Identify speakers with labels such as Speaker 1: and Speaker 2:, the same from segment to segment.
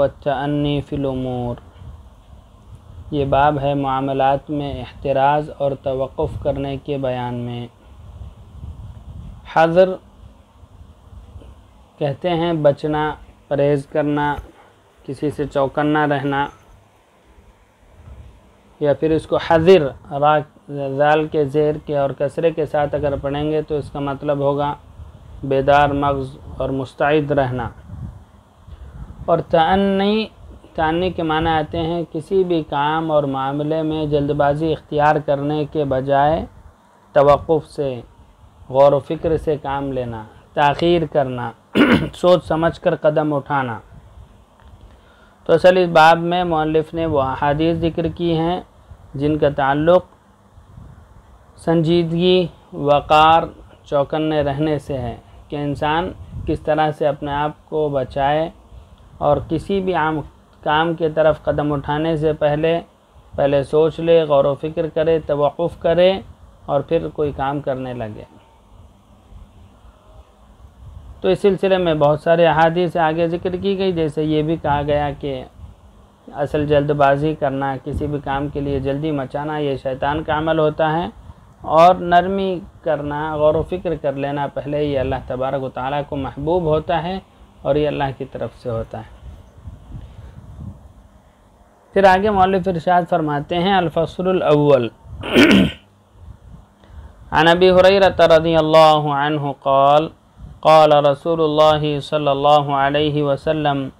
Speaker 1: वत्तअन्नी fill उमूर। ये बाब है मामलात में एहतिराज़ और तवक़्क़ुफ़ करने के बयान में। हज़र कहते हैं बचना, परहेज़ करना, किसी से चौकन्ना रहना, या फिर इसको हज़िर रा ज़ाल के ज़ेर के और कसरे के साथ अगर पढ़ेंगे तो इसका मतलब होगा बेदार मग़ज़ और मुस्तैद रहना। और तअन्नी के माने आते हैं किसी भी काम और मामले में जल्दबाज़ी इख्तियार करने के बजाय तवक़्क़ुफ़ से, गौर व फ़िक्र से काम लेना, ताख़ीर करना, सोच समझ कर कदम उठाना। तो असल इस बाब में मुअल्लिफ़ ने वो अहादीस ज़िक्र की हैं जिनका ताल्लुक़ संजीदगी, वक़ार, चौकन्ने रहने से है कि इंसान किस तरह से अपने आप को बचाए और किसी भी आम काम की तरफ कदम उठाने से पहले सोच ले, गौर व फ़िक्र करे, तवक़्क़ुफ़ करे और फिर कोई काम करने लगे। तो इस सिलसिले में बहुत सारे अहादीस आगे ज़िक्र की गई, जैसे ये भी कहा गया कि असल जल्दबाज़ी करना, किसी भी काम के लिए जल्दी मचाना, ये शैतान का अमल होता है, और नरमी करना, गौर व फ़िक्र कर लेना पहले, ये अल्लाह तबारक व तआला को महबूब होता है और ये अल्लाह की तरफ से होता है। फिर आगे मौलिफ़ इरशाद फरमाते हैं अल-फ़स्लुल अव्वल अन अबी हुरैरह रज़ियल्लाहु अन्हु क़ाल क़ाल रसूलुल्लाहि सल्लल्लाहु अलैहि वसल्लम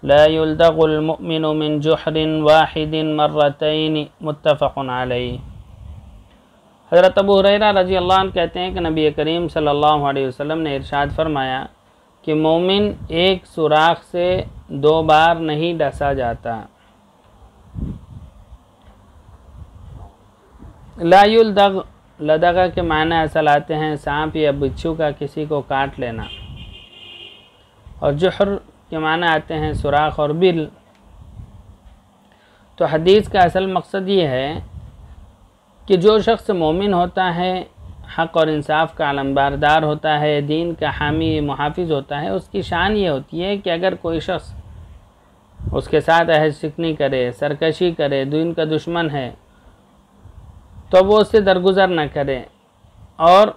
Speaker 1: ला युल्दग़ुल मुअमिनु मिन जुहरिन वाहिदिन मर्रतैन मुत्तफ़क़ुन अलैहि। हज़रत अबू हुरैरा रज़ियल्लाहु अन्हु कहते हैं कि नबी करीम सल्लल्लाहु अलैहि वसल्लम ने इरशाद फरमाया कि मोमिन एक सुराख से 2 बार नहीं डसा जाता। ला युल्दग़, लदग़ के माने असल आते हैं सांप या बिच्छू का किसी को काट लेना, और जुहर के माने आते हैं सुराख और बिल। तो हदीस का असल मकसद ये है कि जो शख्स मोमिन होता है, हक़ और इंसाफ का अलमबारदार होता है, दीन का हामी मुहाफ़िज़ होता है, उसकी शान ये होती है कि अगर कोई शख्स उसके साथ अहद शिकनी करे, सरकशी करे, दीन का दुश्मन है, तो वो उससे दरगुज़र न करे और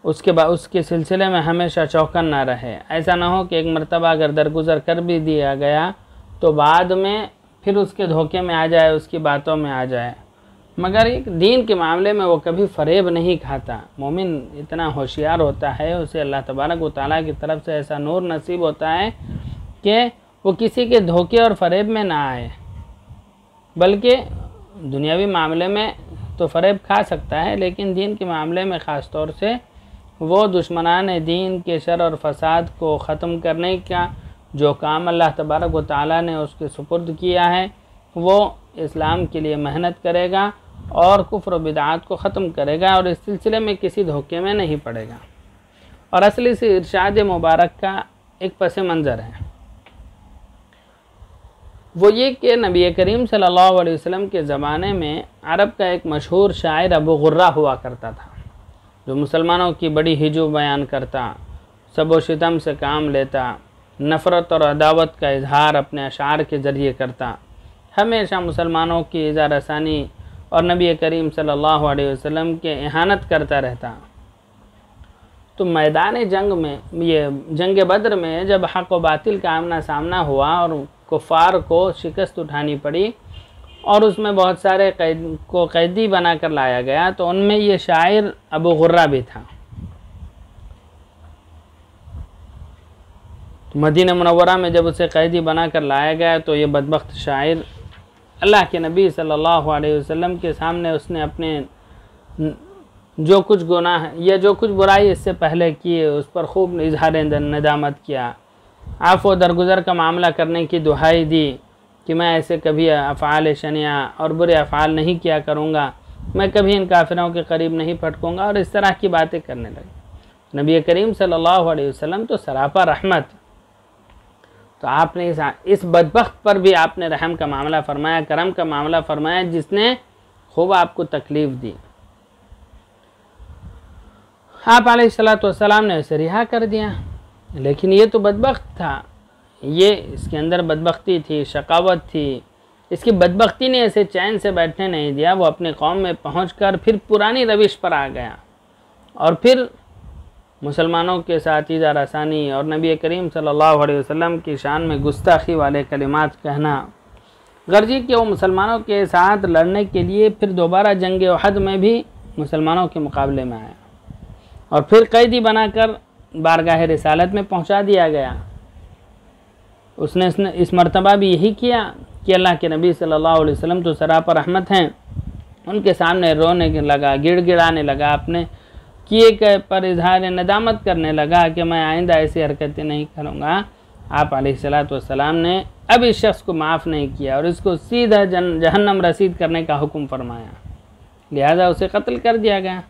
Speaker 1: उसके सिलसिले में हमेशा चौकन ना रहे। ऐसा ना हो कि एक मरतबा अगर दरगुज़र कर भी दिया गया तो बाद में फिर उसके धोखे में आ जाए, उसकी बातों में आ जाए। मगर एक दीन के मामले में वो कभी फ़रेब नहीं खाता। मोमिन इतना होशियार होता है, उसे अल्लाह तबारक व तआला की तरफ से ऐसा नूर नसीब होता है कि वो किसी के धोखे और फ़रेब में ना आए, बल्कि दुनियावी मामले में तो फ़रेब खा सकता है, लेकिन दीन के मामले में ख़ास तौर से वो दुश्मनान दीन के शर और फ़साद को ख़त्म करने का जो काम अल्लाह तबारक व तआला ने उसके सुपुर्द किया है, वो इस्लाम के लिए मेहनत करेगा और कुफ्र व बिदअत को ख़त्म करेगा और इस सिलसिले में किसी धोखे में नहीं पड़ेगा। और असली से इरशाद मुबारक का एक पस मंज़र है, वो ये कि नबी करीम सल्लल्लाहु अलैहि वसल्लम के ज़माने में अरब का एक मशहूर शायर अबू गुर्रा हुआ करता था, जो मुसलमानों की बड़ी हिजू बयान करता, सबो शितम से काम लेता, नफ़रत और अदावत का इजहार अपने अशार के ज़रिए करता, हमेशा मुसलमानों की इज़ा रसानी और नबी करीम सल्लल्लाहु अलैहि वसल्लम के इहानत करता रहता। तो मैदान जंग में, ये जंग बद्र में, जब हक़ व बातिल का आमना सामना हुआ और कुफ़ार को शिकस्त उठानी पड़ी और उसमें बहुत सारे कैदी बना कर लाया गया, तो उनमें ये शायर अबू गुर्रा भी था। तो मदीना मुनव्वरा में जब उसे कैदी बना कर लाया गया तो ये बदबख्त शायर अल्लाह के नबी सल्लल्लाहु अलैहि वसल्लम के सामने उसने अपने जो कुछ गुनाह या जो कुछ बुराई इससे पहले किए उस पर खूब इजहार नदामत किया, आफ़ व दरगुज़र का मामला करने की दुहाई दी कि मैं ऐसे कभी अफ़आल शनिया और बुरे अफ़आल नहीं किया करूँगा, मैं कभी इन काफिरों के करीब नहीं फटकूँगा, और इस तरह की बातें करने लगे। नबी करीम सल्लल्लाहु अलैहि वसल्लम तो सरापा रहमत, तो आपने इस बदबख्त पर भी आपने रहम का मामला फरमाया, करम का मामला फरमाया, जिसने खूब आपको तकलीफ़ दी। आप अलैहिस्सलातु वस्सलाम ने उसे रिहा कर दिया, लेकिन ये तो बदबख्त था, ये इसके अंदर बदबख्ती थी, शकावत थी। इसकी बदबख्ती ने इसे चैन से बैठने नहीं दिया। वो अपने कौम में पहुंचकर फिर पुरानी रविश पर आ गया और फिर मुसलमानों के साथ ईज़ा रसानी और नबी करीम सल्लल्लाहु अलैहि वसल्लम की शान में गुस्ताखी वाले कलिमात कहना, गर्जी कि वो मुसलमानों के साथ लड़ने के लिए फिर दोबारा जंग उहद में भी मुसलमानों के मुकाबले में आया और फिर कैदी बनाकर बारगाह रिसालत में पहुंचा दिया गया। उसने इस मर्तबा भी यही किया कि अल्लाह के नबी सल्लल्लाहु अलैहि वसल्लम तो सरापर रहमत हैं, उनके सामने रोने लगा, गिड़गिड़ाने लगा, अपने किए पर इजहार नदामत करने लगा कि मैं आइंदा ऐसी हरकतें नहीं करूँगा। आप अलैहिस्सलातु वस्सलाम ने अब इस शख्स को माफ़ नहीं किया और इसको सीधा जहन्नम रसीद करने का हुक्म फरमाया, लिहाजा उसे कत्ल कर दिया गया।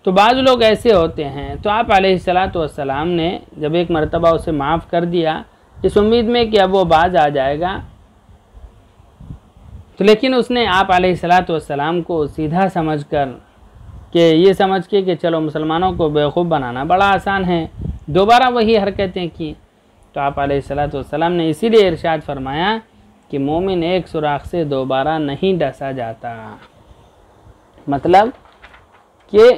Speaker 1: तो बाज़ लोग ऐसे होते हैं, तो आप अलैहिस्सलातु वस्सलाम ने जब एक मरतबा उसे माफ़ कर दिया इस उम्मीद में कि अब वो बाज आ जाएगा, तो लेकिन उसने आप अलैहिस्सलातु वस्सलाम को सीधा समझकर कि ये समझ के कि चलो मुसलमानों को बेवकूफ़ बनाना बड़ा आसान है, दोबारा वही हरकतें की। तो आप अलैहिस्सलातु वस्सलाम ने इसीलिए इरशाद फरमाया कि मोमिन एक सुराख से दोबारा नहीं डसा जाता। मतलब कि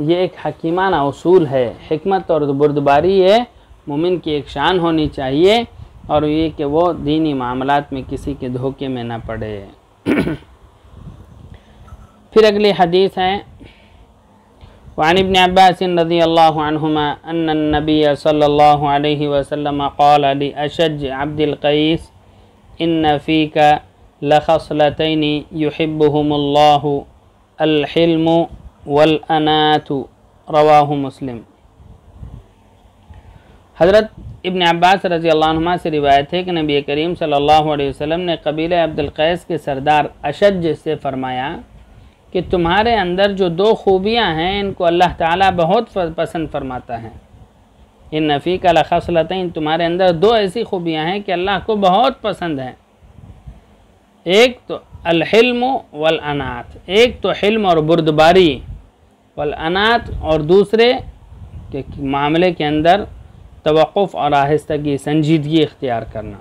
Speaker 1: ये एक हकीमाना उसूल है, हिकमत और बुर्दबारी ये मोमिन की एक शान होनी चाहिए, और ये कि वो दीनी मामलात में किसी के धोखे में न पड़े। फिर अगली हदीस है, वअन इब्न अब्बास रज़ियल्लाहु अन्हुमा अन्न नबी सल्लल्लाहु अलैहि वसल्लम क़ाल लि अशज अब्दिल क़ैस इन्न फ़ीका लख़स्लतैन युहिब्बुहुमुल्लाहु अल हिल्मु वल अनातु, रवाहु मुस्लिम। हज़रत इब्न अब्बास रज़ियल्लाहु अन्हुमा से रिवायत है कि नबी करीम सल्लल्लाहु अलैहि वसल्लम ने कबीले अब्दुल कैस के सरदार अशज से फरमाया कि तुम्हारे अंदर जो दो खूबियाँ हैं इनको अल्लाह ताला बहुत पसंद फरमाता है। इन नफ़ी का लख़स्लतैन, तुम्हारे अंदर दो ऐसी खूबियाँ हैं कि अल्लाह को बहुत पसंद है। एक तो अल हिल्म वल अनात, एक तो हिल्म और बुर्दबारी, वल अनात और दूसरे के मामले के अंदर तवक़ुफ़ और आहिस्तगी, संजीदगी इख्तियार करना।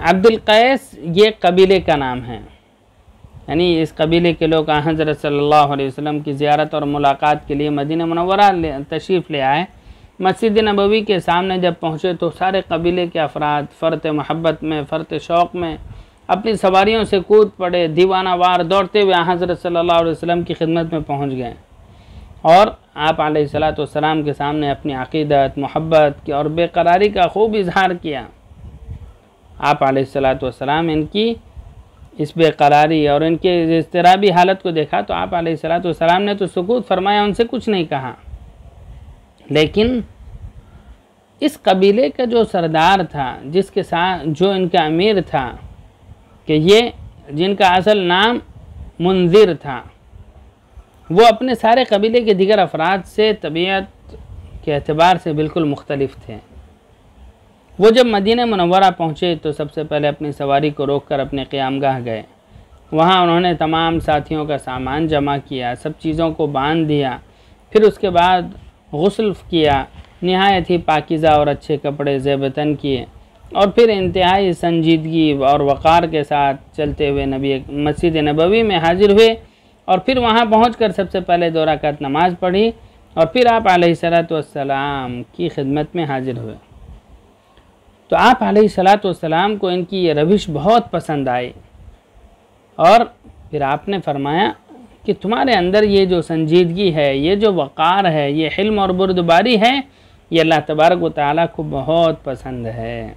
Speaker 1: अब्दुल कैस ये कबीले का नाम है, यानी इस कबीले के लोग हज़रत सल्लल्लाहु अलैहि वसल्लम की ज़ियारत और मुलाकात के लिए मदीना मुनव्वरा तशरीफ़ ले आए। मस्जिद नबवी के सामने जब पहुँचे तो सारे कबीले के अफराद फ़रत मोहब्बत में, फ़रत शौक़ में अपनी सवारियों से कूद पड़े, दीवाना वार दौड़ते हुए हज़रत सल्लल्लाहु अलैहि वसल्लम की खिदमत में पहुँच गए और आप अलैहिस्सलातु वस्सलाम के सामने अपनी अक़ीदत, मोहब्बत की और बेकरारी का खूब इजहार किया। आप अलैहिस्सलातु वस्सलाम इनकी इस बेकरारी और इनके इज़्तिराबी हालत को देखा तो आप अलैहिस्सलातु वस्सलाम ने तो सुकूत फरमाया, उनसे कुछ नहीं कहा। लेकिन इस कबीले का जो सरदार था, जिसके साथ जो इनका अमीर था, कि ये जिनका असल नाम मुंज़िर था, वो अपने सारे कबीले के दीगर अफराद से तबीयत के एतबार से बिल्कुल मुख्तलिफ थे। वो जब मदीना मुनव्वरा पहुँचे तो सबसे पहले अपनी सवारी को रोककर अपने क़यामगाह गए। वहाँ उन्होंने तमाम साथियों का सामान जमा किया, सब चीज़ों को बांध दिया, फिर उसके बाद गुस्ल किया, नहायत ही पाकीज़ा और अच्छे कपड़े ज़ेबतन किए और फिर इंतहाई संजीदगी और वक़ार के साथ चलते हुए नबी मस्जिद नबवी में हाजिर हुए और फिर वहाँ पहुंचकर सबसे पहले 2 रकात नमाज़ पढ़ी और फिर आप अलैहिस्सलातु वस्सलाम की खिदमत में हाजिर हुए। तो आप अलैहिस्सलातु वस्सलाम को इनकी ये रविश बहुत पसंद आई और फिर आपने फरमाया कि तुम्हारे अंदर ये जो संजीदगी है, ये जो वक़ार है, ये हिल्म और बुर्दबारी है, ये अल्लाह तबारक व तआला को बहुत पसंद है।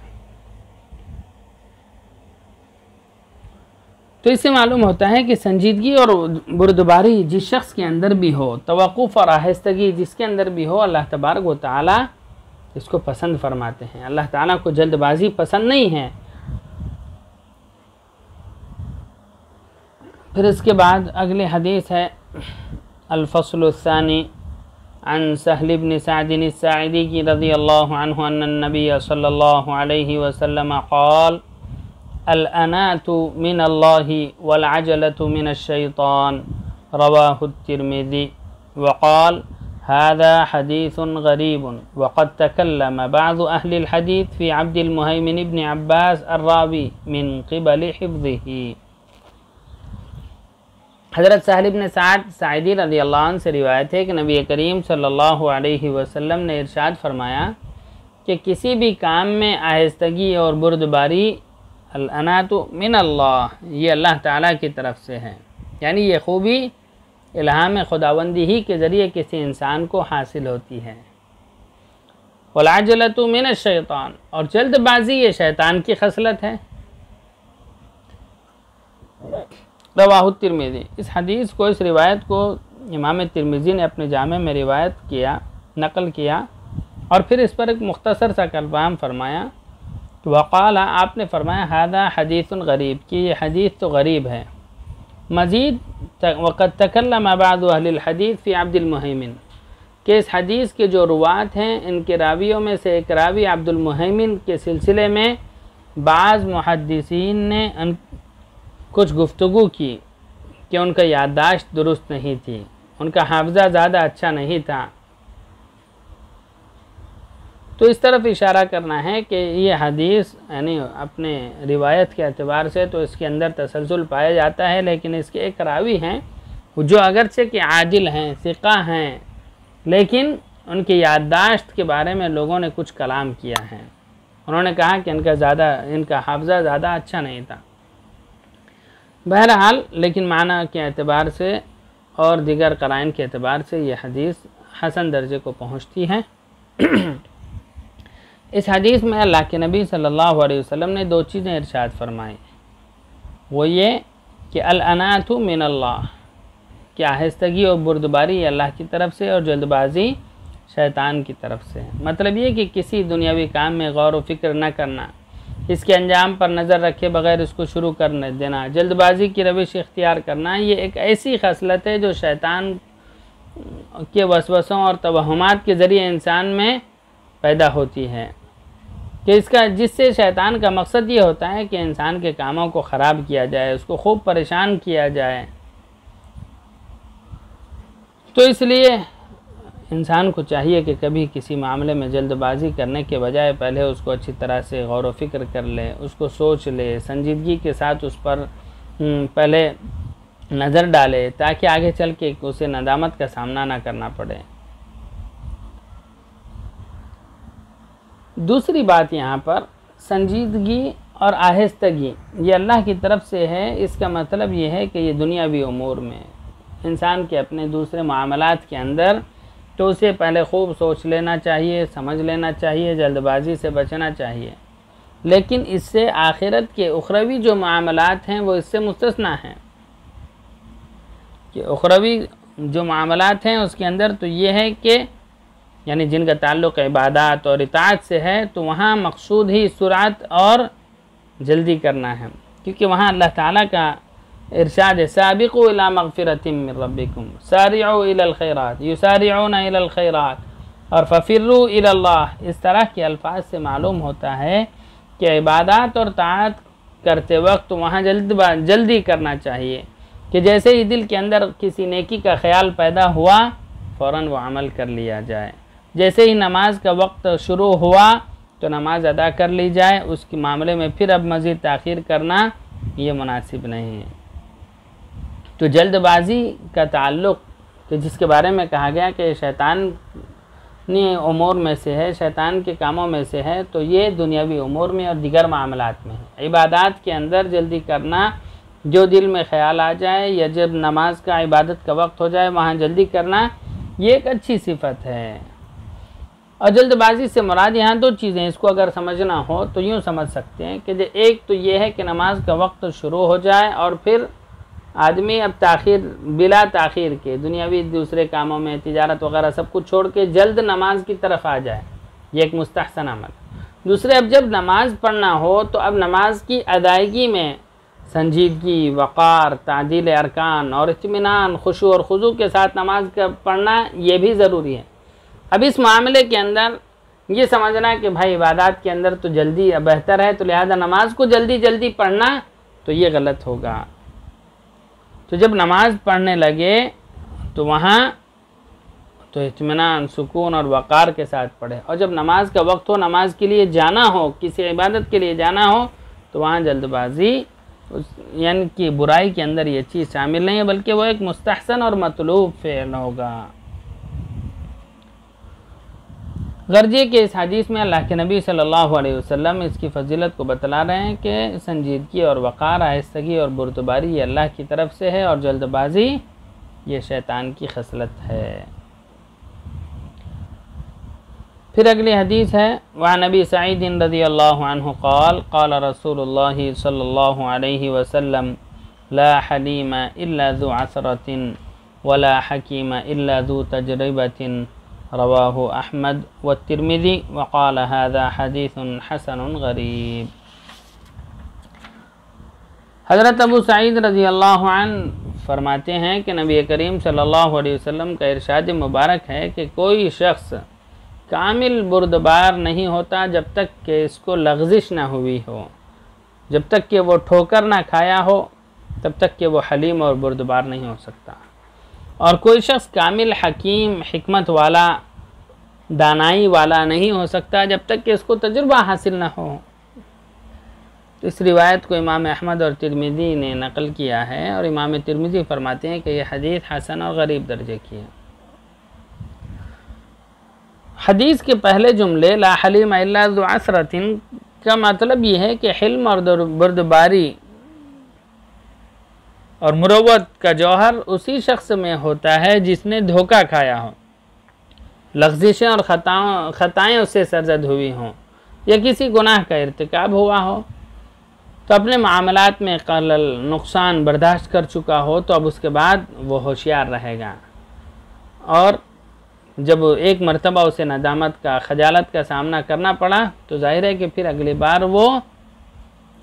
Speaker 1: तो इससे मालूम होता है कि संजीदगी और बुर्दबारी जिस शख्स के अंदर भी हो, तवक़ुफ़ और आहिस्तगी जिसके अंदर भी हो, अल्लाह तबारक व तआला इसको पसंद फरमाते हैं। अल्लाह ताला को जल्दबाजी पसंद नहीं है। फिर इसके बाद अगली हदीस है अल-फ़स्लुस्सानी अन सहल इब्न सअद अस्साइदी की रज़ियल्लाहु अन्हु अन्ना नबी सल्लल्लाहु अलैहि वसल्लम क़ाल अल-अनातु मिनल्लाहि वल अजलतु मिनश्शैतान रवाहु तिर्मिज़ी वक़ाल हाज़ा हदीसुन गरीबुन वक़द तकल्लम बाज़ु अहलिल हदीस फ़ी अब्दिल मुहैमिन इब्न अब्बास अर्रावी मिन क़िबलि हिफ़्ज़िही। हज़रत सहल इब्न सअद साइदी रज़ियल्लाहु अन्हु से रिवायत है कि नबी करीम सल्लल्लाहु अलैहि वसल्लम ने इरशाद फरमाया कि किसी भी काम में आहिस्तगी और बुर्दबारी अल-अनातु मिनल्लाह, ये अल्लाह ताला की तरफ से है। यानी ये खूबी इल्हाम खुदावंदी ही के ज़रिए किसी इंसान को हासिल होती है। वल अजलतु मिनश्शैतान, और जल्दबाजी ये शैतान की खसलत है। रवाहु तिर्मिज़ी, इस हदीस को, इस रिवायत को इमाम तिर्मिज़ी ने अपने जामे में रिवायत किया, नकल किया, और फिर इस पर एक मुख्तसर सा कलाम फरमाया। वक़ाला, आपने फरमाया हादा हदीसुन गरीब, कि ये हदीस तो गरीब है। मज़ीद वक़द तकल्लम बाज़ु अहलिल हदीस फ़ी अब्दिल मुहैमिन, कि इस हदीस के जो रुवात हैं इनके रावियों में से एक रावी अब्दुल मुहैमिन के सिलसिले में बाज़ मुहद्दिसीन ने कुछ गुफ्तगू की कि उनका याददाश्त दुरुस्त नहीं थी, उनका हाफ़ज़ा ज़्यादा अच्छा नहीं था। तो इस तरफ इशारा करना है कि ये हदीस यानी अपने रिवायत के एतबार से तो इसके अंदर तसलसल पाया जाता है, लेकिन इसके एक रावी हैं जो अगरचे कि आदिल हैं, सिक़ा हैं, लेकिन उनकी याददाश्त के बारे में लोगों ने कुछ कलाम किया है। उन्होंने कहा कि इनका हाफ़ज़ा ज़्यादा अच्छा नहीं था। बहरहाल, लेकिन माना के एतबार से और दीगर क़राइन के एतबार से ये हदीस हसन दर्जे को पहुँचती है। इस हदीस में अल्लाह के नबी सल्लल्लाहु अलैहि वसल्लम ने दो चीज़ें इरशाद फरमाई, वो ये कि अल-अनातु मिनल्लाह, कि आहिस्तगी और बुर्दबारी अल्लाह की तरफ से और जल्दबाजी शैतान की तरफ से। मतलब ये कि किसी दुनियावी काम में गौर व फिक्र न करना, इसके अंजाम पर नज़र रखे बग़ैर इसको शुरू करने देना, जल्दबाजी की रविश इख्तियार करना, ये एक ऐसी खसलत है जो शैतान के वसवसों और तवहुमात के ज़रिए इंसान में पैदा होती है, कि जिससे शैतान का मकसद ये होता है कि इंसान के कामों को ख़राब किया जाए, उसको खूब परेशान किया जाए। तो इसलिए इंसान को चाहिए कि कभी किसी मामले में जल्दबाजी करने के बजाय पहले उसको अच्छी तरह से गौर व फिक्र कर ले, उसको सोच ले, संजीदगी के साथ उस पर पहले नज़र डाले, ताकि आगे चल के उसे नदामत का सामना ना करना पड़े। दूसरी बात यहाँ पर संजीदगी और आहिस्तगी ये अल्लाह की तरफ से है। इसका मतलब ये है कि ये दुनियावी उमूर में इंसान के अपने दूसरे मामलात के अंदर तो उसे पहले खूब सोच लेना चाहिए, समझ लेना चाहिए, जल्दबाजी से बचना चाहिए। लेकिन इससे आखिरत के उखरवी जो मामलात हैं वो इससे मुस्तस्ना हैं, कि उखरवी जो मामलात हैं उसके अंदर तो ये है कि यानी जिनका ताल्लुक़ इबादत और इताअत से है, तो वहाँ मकसूद ही सुरात और जल्दी करना है, क्योंकि वहाँ अल्लाह ताला का इरशाद है साबिक़ू इला मग़फ़िरतिम मिन रब्बिकुम सारिऊ इलल खैरात युसारिऊना इलल खैरात और फ़फ़िर्रू इलल्लाह। इस तरह के अल्फाज से मालूम होता है कि इबादत और ताअत करते वक्त वहाँ जल्दी करना चाहिए, कि जैसे ही दिल के अंदर किसी नेकी का ख्याल पैदा हुआ फ़ौरन वो अमल कर लिया जाए। जैसे ही नमाज का वक्त शुरू हुआ तो नमाज अदा कर ली जाए, उसके मामले में फिर अब मज़ीद ताख़ीर करना ये मुनासिब नहीं है। तो जल्दबाजी का ताल्लुक़ कि जिसके बारे में कहा गया कि शैतानी उमूर में से है, शैतान के कामों में से है, तो ये दुनियावी उमूर में और दिगर मामलात में है। इबादत के अंदर जल्दी करना, जो दिल में ख्याल आ जाए या जब नमाज का इबादत का वक्त हो जाए वहाँ जल्दी करना, ये एक अच्छी सिफत है। और जल्दबाजी से मुराद यहाँ दो चीज़ें, इसको अगर समझना हो तो यूँ समझ सकते हैं कि एक तो ये है कि नमाज का वक्त शुरू हो जाए और फिर आदमी अब ताख़ीर बिला ताख़ीर के दुनियावी दूसरे कामों में तिजारत वगैरह सब कुछ छोड़ के जल्द नमाज की तरफ आ जाए, ये एक मुस्तहसन अमल। दूसरे, अब जब नमाज पढ़ना हो तो अब नमाज की अदायगी में संजीदगी, वक़ार, ताजील अरकान और इत्मीनान, खुशू और खुजू के साथ नमाज का पढ़ना ये भी ज़रूरी है। अब इस मामले के अंदर ये समझना कि भाई इबादत के अंदर तो जल्दी बेहतर है, तो लिहाजा नमाज को जल्दी जल्दी पढ़ना, तो ये गलत होगा। तो जब नमाज पढ़ने लगे तो वहाँ तो इत्मीनान, सुकून और वक़ार के साथ पढ़े, और जब नमाज का वक्त हो, नमाज के लिए जाना हो, किसी इबादत के लिए जाना हो, तो वहाँ जल्दबाजी यानी कि बुराई के अंदर ये चीज़ शामिल नहीं है, बल्कि वो एक मुस्तहसन और मतलूब फ़ेल होगा। गर्जे के इस हदीस में अल्लाह के नबी सल्लल्लाहु अलैहि वसल्लम इसकी फजीलत को बतला रहे हैं कि संजीदगी और वक़ार, आहिस्तगी और बुर्दबारी ये अल्लाह की तरफ से है, और जल्दबाजी ये शैतान की खसलत है। फिर अगली हदीस है, वह नबी सईद रज़ियल्लाहु अन्हु क़ाल क़ाल रसूलुल्लाह सल्लल्लाहु अलैहि वसल्लम ला हलीम इल्ला ज़ु असरतिन वला हकीम इल्ला ज़ु तजरिबतिन रवाहु अहमद व तिर्मिज़ी व क़ाल हाज़ा हदीसुन हसनुन गरीब। हज़रत अबू सईद रज़ियल्लाहु अन्हु फरमाते हैं कि नबी करीम सल्लल्लाहु अलैहि वसल्लम का इरशाद मुबारक है कि कोई शख्स कामिल बुर्दबार नहीं होता जब तक कि इसको लग़ज़िश ना हुई हो, जब तक कि वो ठोकर ना खाया हो, तब तक कि वो हलीम और बुर्दबार नहीं हो सकता। और कोई शख्स कामिल हकीम, हिकमत वाला, दानाई वाला नहीं हो सकता जब तक कि इसको तजुर्बा हासिल ना हो। तो इस रिवायत को इमाम अहमद और तिर्मिज़ी ने नकल किया है, और इमाम तिर्मिज़ी फरमाते हैं कि यह हदीस हसन और गरीब दर्जे की है। हदीस के पहले जुमले ला हलीम इल्ला ज़ु असरतिन का मतलब ये है कि हिल्म और बुर्दबारी और मुरव्वत का जौहर उसी शख्स में होता है जिसने धोखा खाया हो, लग़ज़िशें और ख़ताएँ उससे सरज़द हुई हों, या किसी गुनाह का इर्तिकाब हुआ हो, तो अपने मामलात में क़लल नुकसान बर्दाश्त कर चुका हो, तो अब उसके बाद वो होशियार रहेगा। और जब एक मरतबा उसे नदामत का, खजालत का सामना करना पड़ा, तो जाहिर है कि फिर अगली बार वो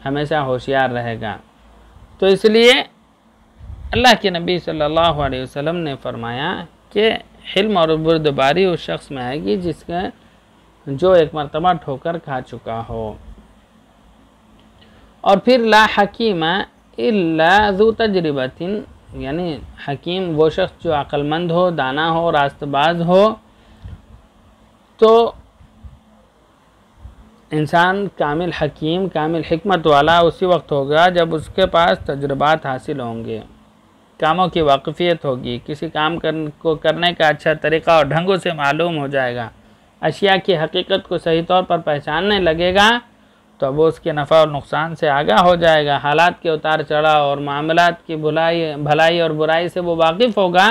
Speaker 1: हमेशा होशियार रहेगा। तो इसलिए अल्लाह के नबी सल्लल्लाहु अलैहि वसल्लम ने फरमाया कि हिल्म और बुर्दबारी उस शख्स में आएगी जिसका जो एक मरतबा ठोकर खा चुका हो। और फिर ला हकीम इल्ला ज़ु तजरिबतिन, यानी हकीम वो शख्स जो अक्लमंद हो, दाना हो, रास्तबाज हो। तो इंसान कामिल हकीम, कामिल हिकमत वाला उसी वक्त होगा जब उसके पास तजुर्बात हासिल होंगे, कामों की वाक़फ़ियत होगी, किसी काम को करने का अच्छा तरीक़ा और ढंग से मालूम हो जाएगा, अशिया की हकीकत को सही तौर पर पहचानने लगेगा, तो वो उसके नफ़ा और नुकसान से आगाह हो जाएगा, हालात के उतार चढ़ाव और मामलात की भलाई और बुराई से वो वाकिफ़ होगा।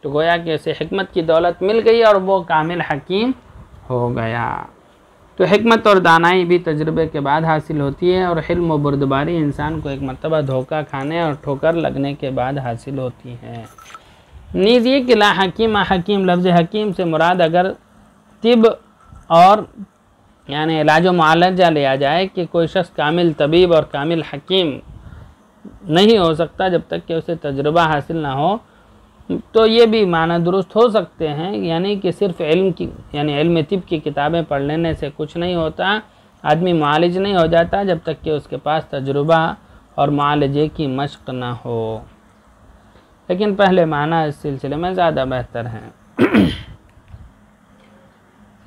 Speaker 1: तो गोया कि उसे हिकमत की दौलत मिल गई और वो कामिल हकीम हो गया। तो हिकमत और दानाई भी तजुर्बे के बाद हासिल होती है, और हिल्म व बुर्दबारी इंसान को एक मरतबा धोखा खाने और ठोकर लगने के बाद हासिल होती है। नीज़ ये कि ला हकीम, हकीम लफ्ज़ हकीम से मुराद अगर तिब और यानी इलाज व मुआलजा लिया जाए कि कोई शख्स कामिल तबीब और कामिल हकीम नहीं हो सकता जब तक कि उसे तजुर्बा हासिल ना हो, तो ये भी माना दुरुस्त हो सकते हैं। यानी कि सिर्फ इल्म की, यानी इल्म तिब की किताबें पढ़ लेने से कुछ नहीं होता, आदमी मुआलिज नहीं हो जाता जब तक कि उसके पास तजुर्बा और मुआलजे की मश्क ना हो। लेकिन पहले माना इस सिलसिले में ज़्यादा बेहतर है।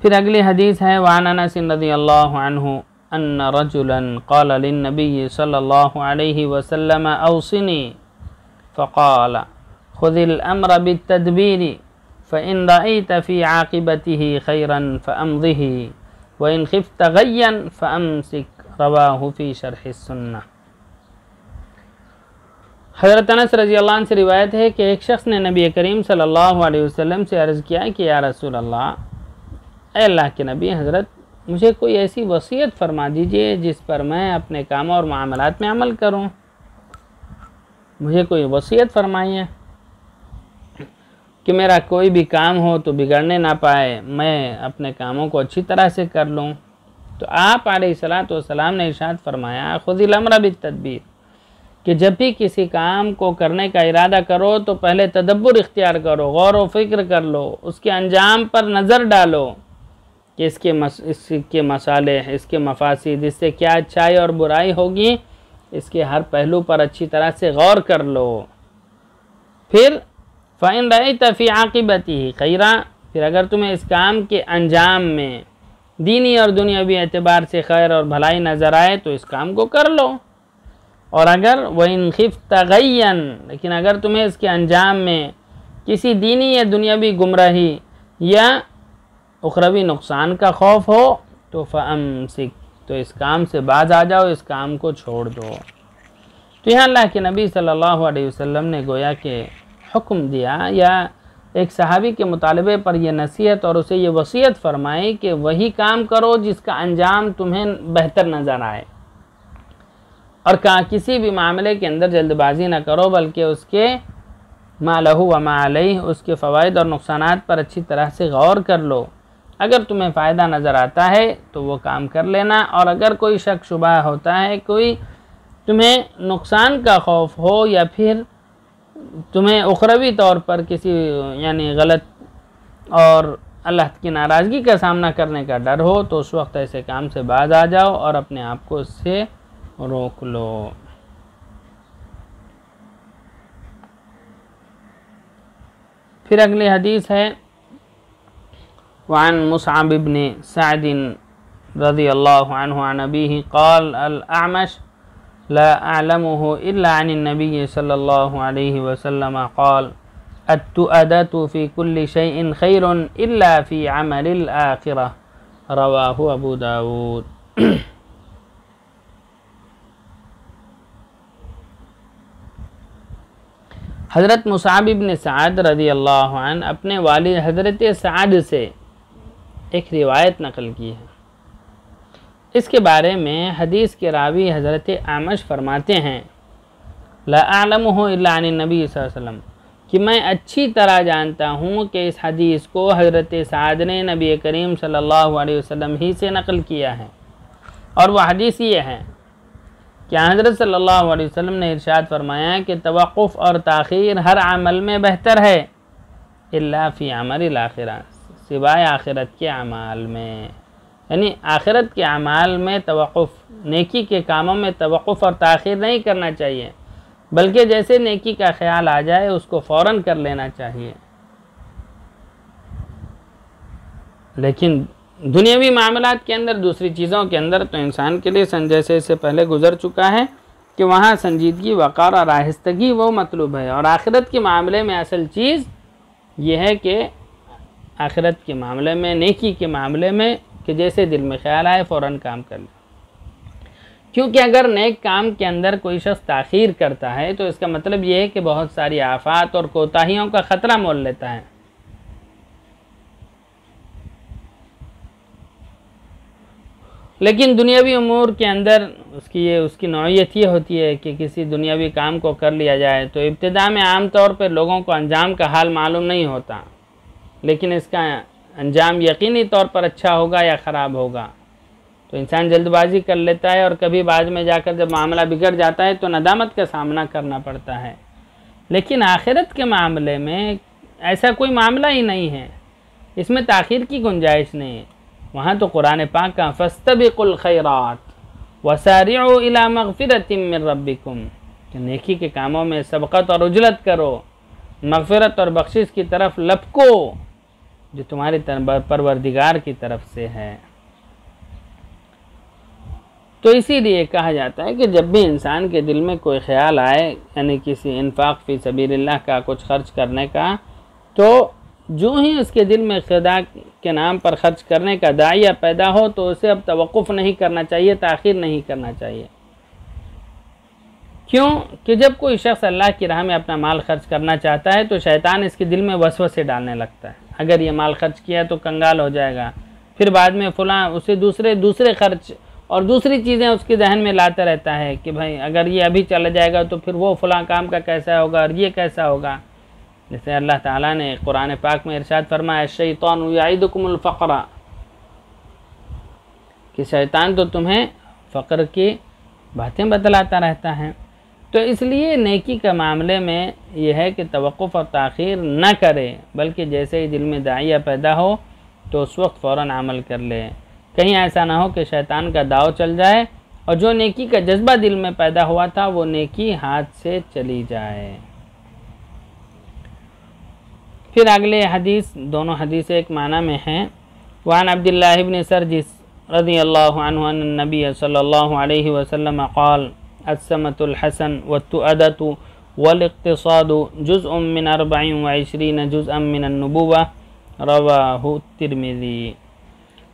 Speaker 1: फिर अगली हदीस है, वान अनस रज़ियल्लाहु अन्हु अन्न रजुलन क़ाल लिन्नबी सल्लल्लाहु अलैहि वसल्लम औसिनी फ़क़ाल खुज़िल अम्र बित्तदबीर फ़इन रअयत फ़ी आक़िबतिही खैरन फ़अमज़िही व इन ख़िफ़्त गय्यन फ़अमसिक, रवाहु फ़ी शरह सुन्नह। हज़रत अनस रज़ियल्लाहु अन्हु से रिवायत है कि एक शख्स ने नबी करीम सल्लल्लाहु अलैहि वसल्लम से अर्ज़ किया कि या रसूल अल्लाह, अल्लाह के नबी हज़रत, मुझे कोई ऐसी वसीयत फरमा दीजिए जिस पर मैं अपने काम और मामलात में अमल करूं। मुझे कोई वसीयत फरमाइए। कि मेरा कोई भी काम हो तो बिगड़ने ना पाए, मैं अपने कामों को अच्छी तरह से कर लूँ। तो आप अलैहिस्सलातु वस्सलाम ने इरशाद फरमाया खुज़िल अम्र बित्तदबीर, कि जब भी किसी काम को करने का इरादा करो तो पहले तदब्बुर इख्तियार करो, गौर व फिक्र कर लो, उसके अंजाम पर नज़र डालो कि इसके मसाले, इसके मफासिद, इससे क्या अच्छाई और बुराई होगी, इसके हर पहलू पर अच्छी तरह से गौर कर लो। फिर फ़इन रअयत फ़ी आक़िबतिही खैरा, फिर अगर तुम्हें इस काम के अंजाम में दीनी और दुनियावी एतबार से खैर और भलाई नज़र आए तो इस काम को कर लो। और अगर वइन खिफ्त गय्यन, लेकिन अगर तुम्हें इसके अंजाम में किसी दीनी या दुनियावी गुमराही या उखरवी नुकसान का खौफ हो तो फ़अम्सिक, तो इस काम से बाज आ जाओ, इस काम को छोड़ दो। तो यहाँ अल्लाह के नबी सल्लल्लाहु अलैहि वसल्लम ने गोया के हुक्म दिया या एक सहाबी के मुतालबे पर यह नसीहत और उसे ये वसीयत फरमाई कि वही काम करो जिसका अंजाम तुम्हें बेहतर नज़र आए, और कहा किसी भी मामले के अंदर जल्दबाजी ना करो, बल्कि उसके मा लहू व मा अलैह, उसके फ़वाइद और नुकसानात पर अच्छी तरह से गौर कर लो। अगर तुम्हें फ़ायदा नज़र आता है तो वो काम कर लेना, और अगर कोई शक शुबा होता है, कोई तुम्हें नुकसान का खौफ हो या फिर तुम्हें उखरवी तौर पर किसी यानी गलत और अल्लाह की नाराज़गी का सामना करने का डर हो, तो उस वक्त ऐसे काम से बाज आ जाओ और अपने आप को उससे रोक लो। फिर अगली हदीस है वान मुसअब इब्न सअद रज़ियल्लाहु अन्हु अन अबीही क़ाल अल अअमश ला अअलमुहु इल्ला अन नबी सल्लल्लाहु अलैहि वसल्लम क़ाल अत्तुअदतु फ़ी कुल्लि शैइन खैरुन इल्ला फ़ी अमलिल आखिरह, रवाहु अबू दाऊद। हज़रत मुसअब इब्न सअद रज़ियल्लाहु अन्हु अपने वालिद हज़रत सअद से एक रिवायत नकल की है। इसके बारे में हदीस के रावी हज़रत आमश फरमाते हैं ला अअलमुहु इल्ला अन नबी सल्लल्लाहु अलैहि वसल्लम, कि मैं अच्छी तरह जानता हूँ कि इस हदीस को हज़रत सअद ने नबी करीम सल्लल्लाहु अलैहि वसल्लम ही से नकल किया है। और वह हदीस ये है कि हज़रत सल्लल्लाहु अलैहि वसल्लम ने इरशाद फरमाया कि तवक़्क़ुफ़ और ताख़ीर हर अमल में बेहतर है, इल्ला फ़ी अमलिल आखिरह, सिवाय आखिरत के अमाल में। यानी आखिरत के अमाल में तवक़्क़ुफ़, नेकी के कामों में तवक़्क़ुफ़ और ताख़ीर नहीं करना चाहिए, बल्कि जैसे नेकी का ख्याल आ जाए उसको फ़ौरन कर लेना चाहिए। लेकिन दुनियावी मामलात के अंदर, दूसरी चीज़ों के अंदर तो इंसान के लिए जैसे इससे पहले गुजर चुका है कि वहाँ संजीदगी, वक़ार और आहिस्तगी वो मतलूब है। और आखिरत के मामले में असल चीज़ ये है कि आखिरत के मामले में, नेकी के मामले में, कि जैसे दिल में ख्याल आए फ़ौरन काम कर ले। क्योंकि अगर नेक काम के अंदर कोई शख्स ताख़ीर करता है तो इसका मतलब ये है कि बहुत सारी आफात और कोताहियों का ख़तरा मोल लेता है। लेकिन दुनियावी उमूर के अंदर उसकी नौइयत ये होती है कि किसी दुनियावी काम को कर लिया जाए तो इब्तिदा में आम तौर पर लोगों को अंजाम का हाल मालूम नहीं होता, लेकिन इसका अंजाम यकीनी तौर पर अच्छा होगा या ख़राब होगा। तो इंसान जल्दबाजी कर लेता है और कभी बाद में जाकर जब मामला बिगड़ जाता है तो नदामत का सामना करना पड़ता है। लेकिन आखिरत के मामले में ऐसा कोई मामला ही नहीं है, इसमें ताख़ीर की गुंजाइश नहीं है। वहाँ तो कुरान पाक का फस्तबिकुल खैरात वसारिउ इला मग़फ़िरतिम मिन रब्बिकुम, कि नेकी के कामों में सबक़त और उजलत करो, मग़फ़िरत और बख्शिश की तरफ लपको जो तुम्हारी परवरदिगार की तरफ से है। तो इसीलिए कहा जाता है कि जब भी इंसान के दिल में कोई ख्याल आए, यानी किसी इन्फाक फ़ी सबीलिल्लाह का, कुछ खर्च करने का, तो जो ही उसके दिल में खुदा के नाम पर खर्च करने का दाइया पैदा हो तो उसे अब तवक़्क़ुफ़ नहीं करना चाहिए, ताख़ीर नहीं करना चाहिए। क्यों कि जब कोई शख्स अल्लाह की राह में अपना माल खर्च करना चाहता है तो शैतान इसके दिल में वसवसे डालने लगता है, अगर ये माल खर्च किया तो कंगाल हो जाएगा, फिर बाद में फ़लाँ उसे दूसरे खर्च और दूसरी चीज़ें उसके जहन में लाता रहता है कि भाई अगर ये अभी चला जाएगा तो फिर वो फ़लाँ काम का कैसा होगा और ये कैसा होगा। जैसे अल्लाह ताला ने कुरान पाक में इरशाद फरमाया शैतान याइदुकुमुल फ़क़रा, कि शैतान तो तुम्हें फ़क्र की बातें बतलाता रहता है। तो इसलिए नेकी के मामले में यह है कि तवक़्क़ुफ़ और ताख़ीर न करे, बल्कि जैसे ही दिल में दाइया पैदा हो तो उस वक्त फ़ौरन अमल कर ले। कहीं ऐसा ना हो कि शैतान का दाव चल जाए और जो नेकी का जज्बा दिल में पैदा हुआ था वो नेकी हाथ से चली जाए। फिर अगले हदीस, दोनों हदीस एक माना में हैं। वान अब्दुल्लाह इब्न सरजिस रज़ियल्लाहु अन्हु अन्न नबी सल्लल्लाहु अलैहि वसल्लम क़ाल अस्समतुल हसन वत्तुअदतु वल इक़्तिसादु जुज़अम मिन 24 जुज़अम मिन अन्नुबुव्वा, रवाहु तिर्मिज़ी।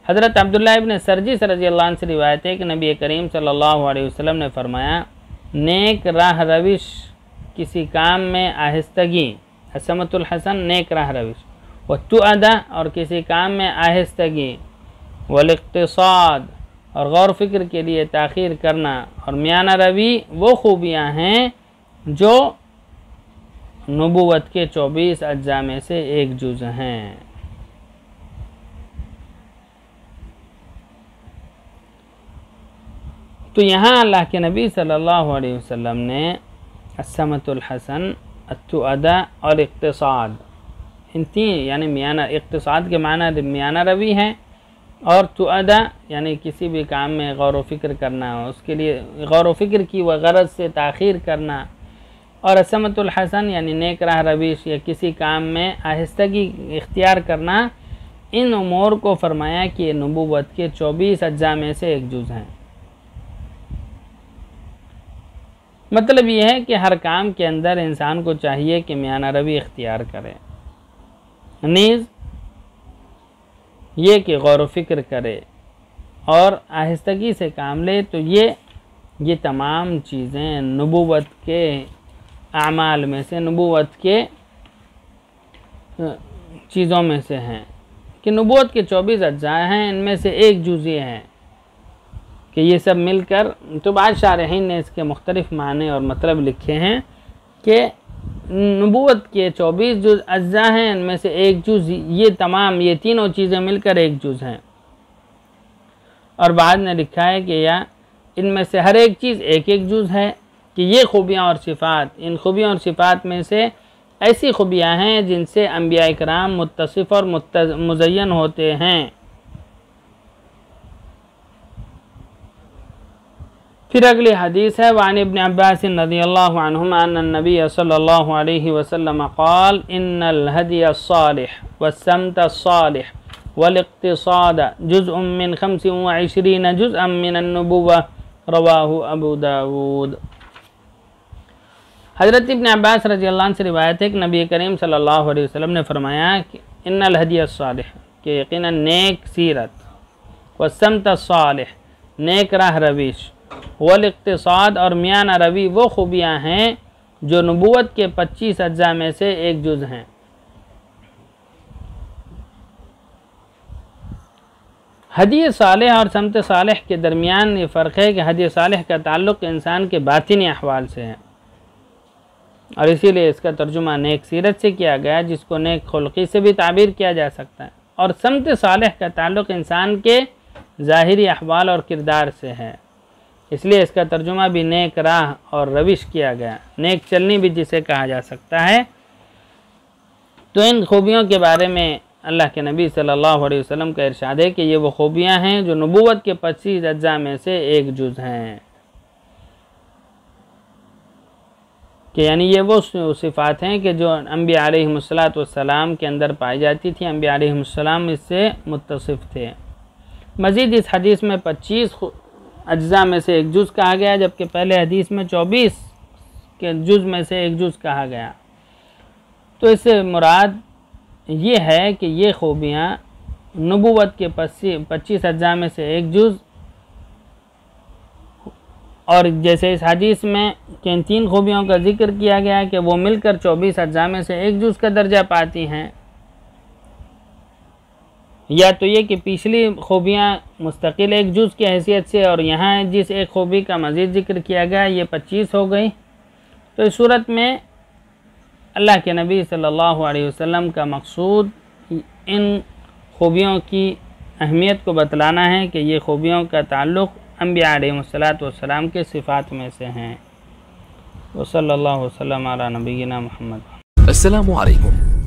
Speaker 1: हज़रत अब्दुल्लाह इब्न सरजिस रज़ियल्लाहु अन्हु से रिवायत है कि नबी करीम सल्लल्लाहु अलैहि वसल्लम ने फरमाया, नेक राह रविश, किसी काम में आहिस्तगी, असमतुल हसन नेक राह रविश, वत्तुअदा और किसी काम में आहिस्तगी, वल इक़्तिसाद और गौर फिक्र के लिए ताख़ीर करना, और मियाना रवी वो खूबियाँ हैं जो नबूवत के 24 अज्जा में से एक जुज़ हैं। तो यहाँ अल्लाह के नबी सल्लल्लाहु अलैहि वसल्लम ने अस्समतुल हसन, अत्तुअदा और इक़्तिसाद, इन तीन यानी मियाना, इक़्तिसाद के माना मियाना रवी हैं, और तुअदा यानी किसी भी काम में गौर व फिक्र करना, उसके लिए गौर व फिक्र की व गरज से ताख़ीर करना, और असमतुल हसन यानी नेक राह रविश या किसी काम में आहिस्तगी इख्तियार करना। इन उमूर को फरमाया कि ये नबूवत के 24 अज्जा में से एक जुज़ हैं। मतलब ये है कि हर काम के अंदर इंसान को चाहिए कि मियाना रवी इख्तियार करे, नीज़ ये कि गौर व फिक्र करे और आहिस्तगी से काम ले। तो ये तमाम चीज़ें नबूवत के आमाल में से, नबूवत के चीज़ों में से हैं कि नबूवत के 24 अज्जा हैं, इनमें से एक जुज़ ये है कि ये सब मिलकर, तो बाद शारहीन ने इसके मुख्तलिफ़ माने और मतलब लिखे हैं कि नबूवत के 24 जुज़ अज्जा हैं, इनमें से एक जुज़ ये तमाम, ये तीनों चीज़ें मिलकर एक जुज़ हैं। और बाद ने लिखा है कि या इनमें से हर एक चीज़ एक एक जुज़ है, कि ये खूबियाँ और सिफ़ात, इन खूबियों और सिफ़ात में से ऐसी खूबियाँ हैं जिनसे अंबिया इकराम मुत्तसिफ़ और मुज़य्यन होते हैं। फिर अगली हदीस है, वान इब्न अब्बास रज़ियल्लाहु अन्हुमा अन्न नबी सल्लल्लाहु अलैहि वसल्लम क़ाल इन्नल हदिय अस्सालिह वस्समत अस्सालिह वल इक़्तिसाद जुज़अम मिन 25 जुज़अम मिन अन्नुबुव्वा, रवाहु अबू दाऊद। हज़रत इब्न अब्बास रज़ियल्लाहु अन्हु से रिवायत है कि नबी करीम सल्लल्लाहु अलैहि वसल्लम ने फरमाया कि इन्नल हदिय अस्सालिह, कि यकीनन नेक सीरत, वस्समत अस्सालिह नेक राह रविश, वल इक़्तिसाद और मियाना रवी वो खूबियाँ हैं जो नबूवत के 25 अज्जा में से एक जुज़ हैं। हदी सालेह और समत सालेह के दरमियान ये फ़र्क है कि हदी सालेह का ताल्लुक़ इंसान के बातिनी अहवाल से है, और इसीलिए इसका तर्जुमा नेक सीरत से किया गया, जिसको नेक खुल्क़ी से भी ताबीर किया जा सकता है। और समत सालेह का ताल्लुक़ इंसान के ज़ाहिरी अहवाल और किरदार से है, इसलिए इसका तर्जुमा भी नेक राह और रविश किया गया, नेक चलनी भी जिसे कहा जा सकता है। तो इन खूबियों के बारे में अल्लाह के नबी सल्लल्लाहु अलैहि वसल्लम का इरशाद है कि ये वो खूबियाँ हैं जो नबूवत के 25 अज्जा में से एक जुज़ हैं, कि यानी ये वो सिफ़ात हैं कि जो अंबिया अलैहिमुस्सलातु वस्सलाम के अंदर पाई जाती थी, अंबिया अलैहिमुस्सलाम इससे मुत्तसिफ़ थे। मज़ीद इस हदीस में 25 अज्जा में से एक जुज़ कहा गया, जबकि पहले हदीस में 24 के जुज़ में से एक जुज़ कहा गया। तो इससे मुराद ये है कि ये खूबियाँ नबूवत के 25 अज्जा में से एक जुज़, और जैसे इस हदीस में कि इन 3 खूबियों का जिक्र किया गया है कि वो मिलकर 24 अज्जा में से एक जुज़ का दर्जा पाती हैं, या तो ये कि पिछली खूबियाँ मुस्तकिल एक जुज़ की हैसियत से, और यहाँ जिस एक खूबी का मज़ीद जिक्र किया गया ये 25 हो गई। तो इस सूरत में अल्लाह के नबी सल्लल्लाहु अलैहि वसल्लम का मकसूद इन खूबियों की अहमियत को बतलाना है कि ये खूबियों का ताल्लुक़ अंबिया अलैहिमुस्सलातु वस्सलाम के सिफ़ात में से हैं। वसल्लल्लाहु वसल्लम अला नबीना मुहम्मद।
Speaker 2: अस्सलामु अलैकुम।